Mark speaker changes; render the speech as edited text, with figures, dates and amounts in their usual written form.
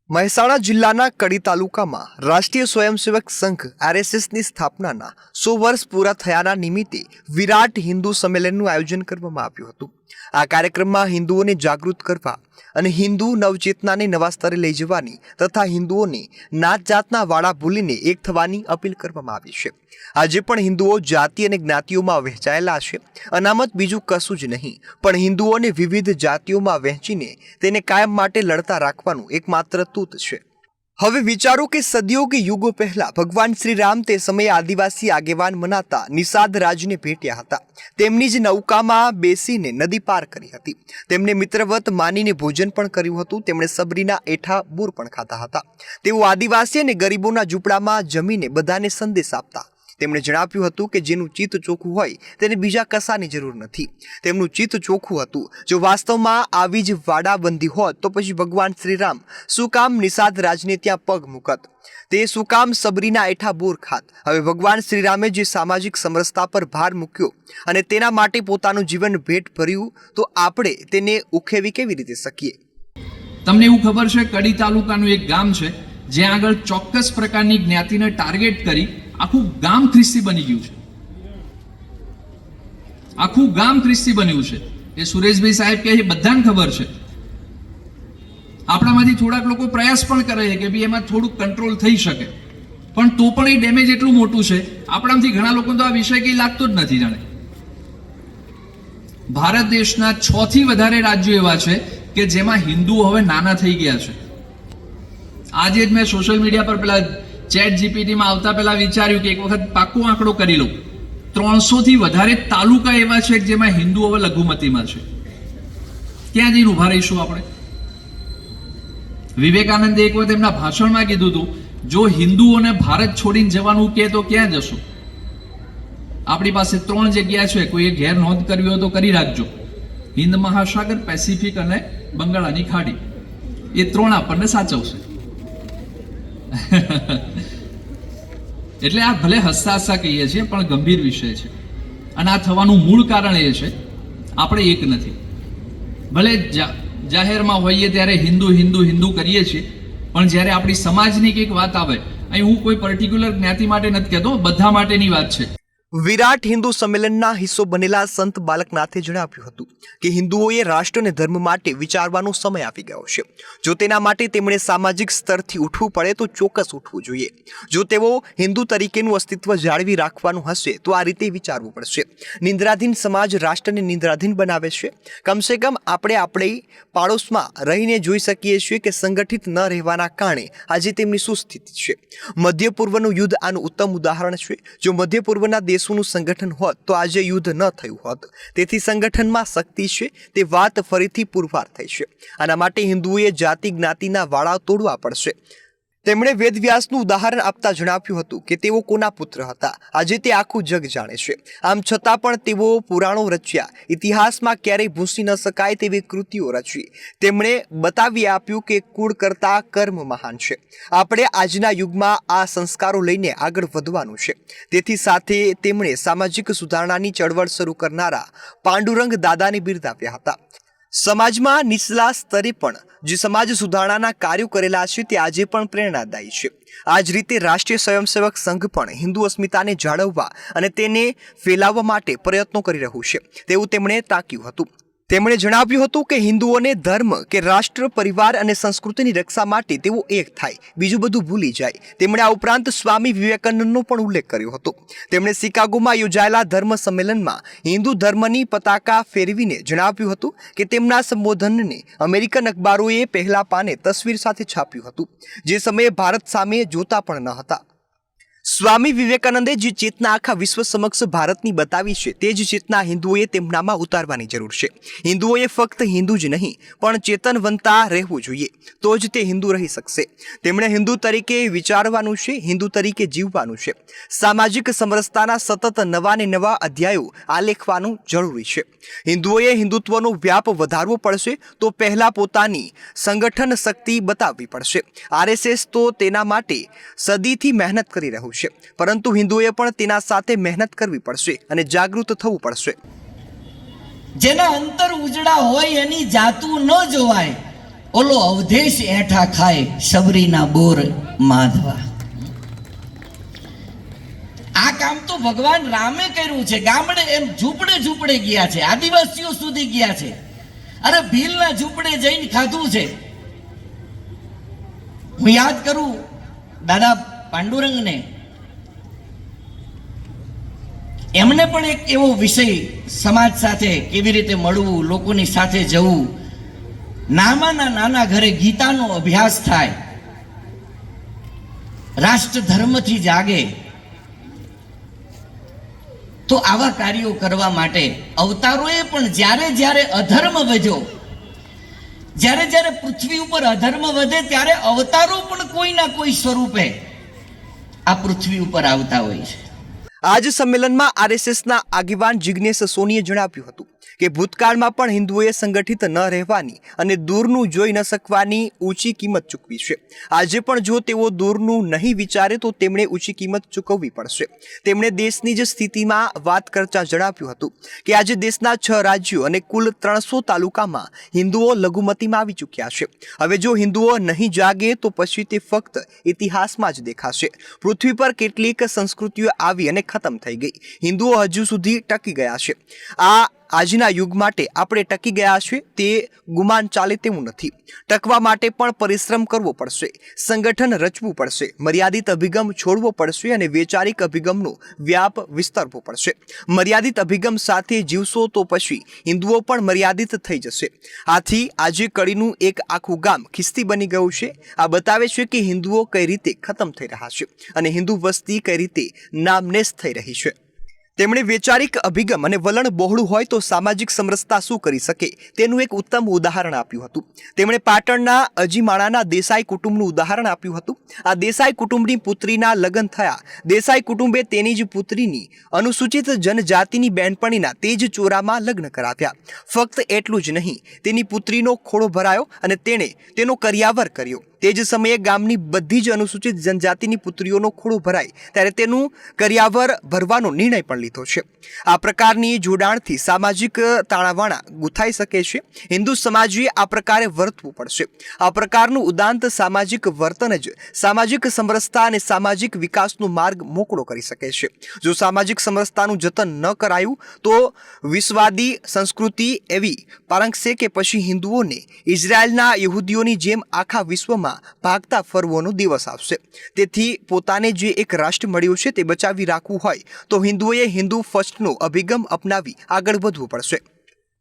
Speaker 1: મહેસાણા જિલ્લાના કડી તાલુકામાં રાષ્ટ્રીય સ્વયંસેવક સંઘ આરએસએસની સ્થાપનાના 100 વર્ષ પૂરા થયાના નિમિત્તે વિરાટ હિન્દુ સંમેલનનું આયોજન કરવામાં આવ્યું હતું। આ કાર્યક્રમમાં હિન્દુઓને જાગૃત કરવા અને હિન્દુ નવચેતનાને નવા સ્તરે લઈ જવાની તથા હિન્દુઓને નાત જાતના વાળા ભૂલીને એક થવાની અપીલ કરવામાં આવી છે। આજે પણ હિન્દુઓ જાતિ અને જ્ઞાતિઓમાં વહેંચાયેલા છે। અનામત બીજું કશું જ નહીં, પણ હિન્દુઓને વિવિધ જાતિઓમાં વહેંચીને તેને કાયમ માટે લડતા રાખવાનું એકમાત્ર તૂત છે। હવે વિચારો કે સદીઓ કે યુગો પહેલા ભગવાન શ્રી રામ તે સમયે આદિવાસી આગેવાન મનાતા નિષાદ રાજને ભેટ્યા હતા। તેમની જ નૌકામાં બેસીને નદી પાર કરી હતી। તેમને મિત્રવત માનીને ભોજન પણ કર્યું હતું। તેમણે સબરીના એઠા બૂર પણ ખાતા હતા। તેઓ આદિવાસી અને ગરીબોના ઝૂંપડામાં જમીને બધાને સંદેશ આપતા। તેમણે જણાવ્યું હતું કે જેનું ચિત્ત ચોખ્ખું હોય તેને બીજા કશાની જરૂર નથી। તેમનું ચિત્ત ચોખ્ખું હતું। જો વાસ્તવમાં આવી જ વાડાબંધી હોત તો પછી ભગવાન શ્રી રામ શું કામ નિષાદ રાજને ત્યાં પગ મૂકત? તે શું કામ સબરીના એઠા બોર ખાત? હવે ભગવાન શ્રી રામે જે સામાજિક સમરસતા પર ભાર મૂક્યો અને તેના માટે પોતાનું જીવન ભેટ ભર્યું, તો આપણે તેને ઉખેવી કેવી રીતે શકીએ?
Speaker 2: તમને એવું ખબર છે, કડી તાલુકાનું એક ગામ છે જ્યાં આગળ ચોક્કસ પ્રકારની જ્ઞાતિને ટાર્ગેટ કરી આખું ગામ ખ્રિસ્તી બની ગયું છે। આખું ગામ ખ્રિસ્તી બન્યું છે। એ સુરેશભાઈ સાહેબ કે બધાને ખબર છે। આપણામાંથી થોડાક લોકો પ્રયાસ પણ કરે છે કે ભાઈ એમાં થોડુંક કંટ્રોલ થઈ શકે, પણ તો પણ એ ડેમેજ એટલું મોટું છે। આપણામાંથી ઘણા લોકો તો આ વિષય કંઈ લાગતો જ નથી જાણે। ભારત દેશના 6 થી વધારે રાજ્યો એવા છે કે જેમાં હિન્દુઓ હવે નાના થઈ ગયા છે। આજે જ મેં સોશિયલ મીડિયા પર પેલા ચેટ જીપીટીમાં આવતા પહેલા વિચાર્યું કે એક વખત પાક્કો આંકડો કરી લઉં। 300 થી વધારે તાલુકા એવા છે જેમાં હિન્દુઓ હવે લઘુમતીમાં છે। ક્યાં જઈને ઉભા રહીશું આપણે? વિવેકાનંદે એક વખત એમના ભાષણમાં કીધું હતું, જો હિન્દુઓને ભારત છોડીને જવાનું કહે તો ક્યાં જશો? આપણી પાસે 3 જગ્યા છે, કોઈએ ઘેર નોંધ કરવી હોય તો કરી રાખજો। હિન્દ મહાસાગર, પેસિફિક અને બંગાળાની ખાડી, એ 3 આપણને સાચવશે। એટલે આ ભલે હસતા હસતા કહીએ છીએ, પણ ગંભીર વિષય છે। અને આ થવાનું મૂળ કારણ એ છે, આપણે એક નથી। ભલે જાહેરમાં હોઈએ ત્યારે હિન્દુ હિન્દુ હિન્દુ કરીએ છીએ, પણ જ્યારે આપણી સમાજની કંઈક વાત આવે, અહીં હું કોઈ પર્ટિક્યુલર જ્ઞાતિ માટે નથી કહેતો, બધા માટેની વાત છે।
Speaker 1: વિરાટ હિન્દુ સંમેલનના હિસ્સો બનેલા સંત બાલકનાથે જણાવ્યું હતું કે હિન્દુઓએ રાષ્ટ્ર અને ધર્મ માટે વિચારવાનો સમય આવી ગયો છે। જો તેના માટે તેમણે સામાજિક સ્તરથી ઉઠવું પડે તો ચોક્કસ ઉઠવું જોઈએ। જો તેઓ હિન્દુ તરીકેનું અસ્તિત્વ જાળવી રાખવાનું હશે તો આ રીતે વિચારવું પડશે। નિંદ્રાધીન સમાજ રાષ્ટ્રને નિંદ્રાધીન બનાવે છે। કમસે કમ આપણે આપણી પાડોશમાં રહીને જોઈ શકીએ છીએ કે સંગઠિત ન રહેવાના કારણે આજે તેમની શું સ્થિતિ છે। મધ્ય પૂર્વનું યુદ્ધ આનું ઉત્તમ ઉદાહરણ છે। જો મધ્ય પૂર્વના દેશોનું સંગઠન હોત તો આજે યુદ્ધ ન થયું હોત। તેથી સંગઠનમાં શક્તિ છે, તે વાત ફરીથી પુરવાર થઈ છે। આના માટે હિન્દુઓએ જાતિ જ્ઞાતિના વાળા તોડવા પડશે। તેમણે વેદવ્યાસનું ઉદાહરણ આપતા જણાવ્યું હતું કે તેઓ કોના પુત્ર હતા, આજે તે આખું જગ જાણે છે। આમ છતાં પણ તેઓ પુરાણો રચ્યા, ઇતિહાસમાં ક્યારેય ભૂંસી ન શકાય તેવી કૃતિઓ રચી। તેમણે બતાવી આપ્યું કે કુળ કરતા કર્મ મહાન છે। આપણે આજના યુગમાં આ સંસ્કારો લઈને આગળ વધવાનું છે। તેથી સાથે તેમણે સામાજિક સુધારણાની ચળવળ શરૂ કરનારા પાંડુરંગ દાદાને બિરદાવ્યા હતા। સમાજમાં નીચલા સ્તરે પણ જે સમાજ સુધારણાના કાર્યો કરેલા છે તે આજે પણ પ્રેરણાદાયી છે। આ જ રીતે રાષ્ટ્રીય સ્વયંસેવક સંઘ પણ હિન્દુ અસ્મિતાને જાળવવા અને તેને ફેલાવવા માટે પ્રયત્નો કરી રહ્યું છે તેવું તેમણે તાક્યું હતું। તેમણે જણાવ્યું હતું કે હિન્દુઓને ધર્મ કે રાષ્ટ્ર, પરિવાર અને સંસ્કૃતિની રક્ષા માટે તેઓ એક થાય, બીજું બધું ભૂલી જાય। તેમણે આ ઉપરાંત સ્વામી વિવેકાનંદનો પણ ઉલ્લેખ કર્યો હતો। તેમણે શિકાગોમાં યોજાયેલા ધર્મ સંમેલનમાં હિન્દુ ધર્મની પતાકા ફેરવીને જણાવ્યું હતું કે તેમના સંબોધનને અમેરિકન અખબારોએ પહેલા પાને તસવીર સાથે છાપ્યું હતું, જે સમયે ભારત સામે જોતા પણ ન હતા। સ્વામી વિવેકાનંદે જે ચેતના આખા વિશ્વ સમક્ષ ભારતની બતાવી છે તે જ ચેતના હિન્દુઓએ તેમનામાં ઉતારવાની જરૂર છે। હિન્દુઓએ ફક્ત હિન્દુ જ નહીં પણ ચેતનવંતા રહેવું જોઈએ, તો જ તે હિન્દુ રહી શકશે। તેમણે હિન્દુ તરીકે વિચારવાનું છે, હિન્દુ તરીકે જીવવાનું છે। સામાજિક સમરસતાના સતત નવા ને નવા અધ્યાયો આલેખવાનું જરૂરી છે। હિન્દુઓએ હિન્દુત્વનો વ્યાપ વધારવો પડશે તો પહેલા પોતાની સંગઠન શક્તિ બતાવવી પડશે। આરએસએસ તો તેના માટે સદીથી મહેનત કરી રહ્યું છે, પરંતુ હિન્દુઓએ પણ તેના સાથે મહેનત કરવી પડશે અને જાગૃત થવું પડશે।
Speaker 3: જેના અંતર ઉજળા હોય એની જાતું ન જોવાય, ઓલો અવધેશ એઠા ખાય શબરીના બોર માધવા. આ કામ તો ભગવાન રામે કર્યું છે. ગામડે એમ ઝૂંપડે ઝૂંપડે ગયા છે, આદિવાસીઓ સુધી ગયા છે. અરે ભીલના ઝૂંપડે જઈને ખાધું છે. હું યાદ કરું દાદા પાંડુરંગને, એમને પણ એક એવો વિષય સમાજ સાથે કેવી રીતે મળવું, લોકોની સાથે જવું, નામાના નાના ઘરે ગીતાનો અભ્યાસ થાય, રાષ્ટ્ર ધર્મથી જાગે. તો આવા કાર્યો કરવા માટે અવતારોએ પણ જ્યારે જ્યારે અધર્મ વધ્યો, જ્યારે જ્યારે પૃથ્વી ઉપર અધર્મ વધે ત્યારે અવતારો પણ કોઈના કોઈ સ્વરૂપે આ પૃથ્વી ઉપર આવતા હોય છે.
Speaker 1: આજ સંમેલનમાં આરએસએસના આગેવાન જિગ્નેશ સોનીએ જણાવ્યું હતું કે ભૂતકાળમાં પણ હિન્દુઓએ સંગઠિત ન રહેવાની અને દૂરનું જોઈ ન શકવાની ઊંચી કિંમત ચૂકવી છે. આજે પણ જો તેઓ દૂરનું નહીં વિચારે તો તેમણે ઊંચી કિંમત ચૂકવવી પડશે. તેમણે દેશની જ સ્થિતિમાં વાત કરતા જણાવ્યું હતું કે આજે દેશના 6 રાજ્યો અને કુલ 300 તાલુકામાં હિન્દુઓ લઘુમતીમાં આવી ચૂક્યા છે. હવે જો હિન્દુઓ નહીં જાગે તો પછી તે ફક્ત ઇતિહાસમાં જ દેખાશે. પૃથ્વી પર કેટલીક સંસ્કૃતિઓ આવી અને ખતમ થઈ ગઈ. હિન્દુઓ હજુ સુધી ટકી ગયા છે. આજના યુગ માટે આપણે ટકી ગયા છે તે ગુમાન ચાલે તેવું નથી. ટકવા માટે પણ પરિશ્રમ કરવો પડશે, સંગઠન રચવું પડશે, મર્યાદિત અભિગમ છોડવો પડશે અને વૈચારિક અભિગમનો વ્યાપ વિસ્તારવો પડશે. મર્યાદિત અભિગમ સાથે જીવશો તો પછી હિન્દુઓ પણ મર્યાદિત થઈ જશે. આથી આજે કડીનું એક આખું ગામ ખિસ્તી બની ગયું છે. આ બતાવે છે કે હિન્દુઓ કઈ રીતે ખતમ થઈ રહ્યા છે અને હિન્દુ વસ્તી કઈ રીતે નામનેસ થઈ રહી છે. તેમણે વૈચારિક અભિગમ અને વલણ બહોળું હોય તો સામાજિક સમરસતા શું કરી શકે તેનું એક ઉત્તમ ઉદાહરણ આપ્યું હતું. તેમણે પાટણના અજીમાળાના દેસાઈ કુટુંબનું ઉદાહરણ આપ્યું હતું. આ દેસાઈ કુટુંબની પુત્રીના લગ્ન થયા. દેસાઈ કુટુંબે તેની જ પુત્રીની અનુસૂચિત જનજાતિની બહેનપણીના તે જ ચોરામાં લગ્ન કરાવ્યા. ફક્ત એટલું જ નહીં, તેની પુત્રીનો ખોળો ભરાયો અને તેણે તેનો કર્યાવર કર્યો. તે જ સમયે ગામની બધી જ અનુસૂચિત જનજાતિની પુત્રીઓનો ખોળો ભરાય ત્યારે તેનું કર્યાવર ભરવાનો નિર્ણય પણ લીધો છે. આ પ્રકારની જોડાણથી સામાજિક તાણાવાણા ગૂંથાઈ શકે છે. હિન્દુ સમાજે આ પ્રકારે વર્તવું પડશે. આ પ્રકારનું ઉદાંત સામાજિક વર્તન જ સામાજિક સમરસતા અને સામાજિક વિકાસનો માર્ગ મોકળો કરી શકે છે. જો સામાજિક સમરસતાનું જતન ન કરાયું તો વિશ્વવાદી સંસ્કૃતિ એવી પારંગશે કે પછી હિન્દુઓને ઇઝરાયલના યહૂદીઓની જેમ આખા વિશ્વમાં ભાગતા ફરવાનો દિવસ આવશે. તેથી પોતાને જે એક રાષ્ટ્ર મળ્યું છે તે બચાવી રાખવું હોય તો હિન્દુઓએ હિન્દુ ફર્સ્ટનો અભિગમ અપનાવી આગળ વધવું પડશે.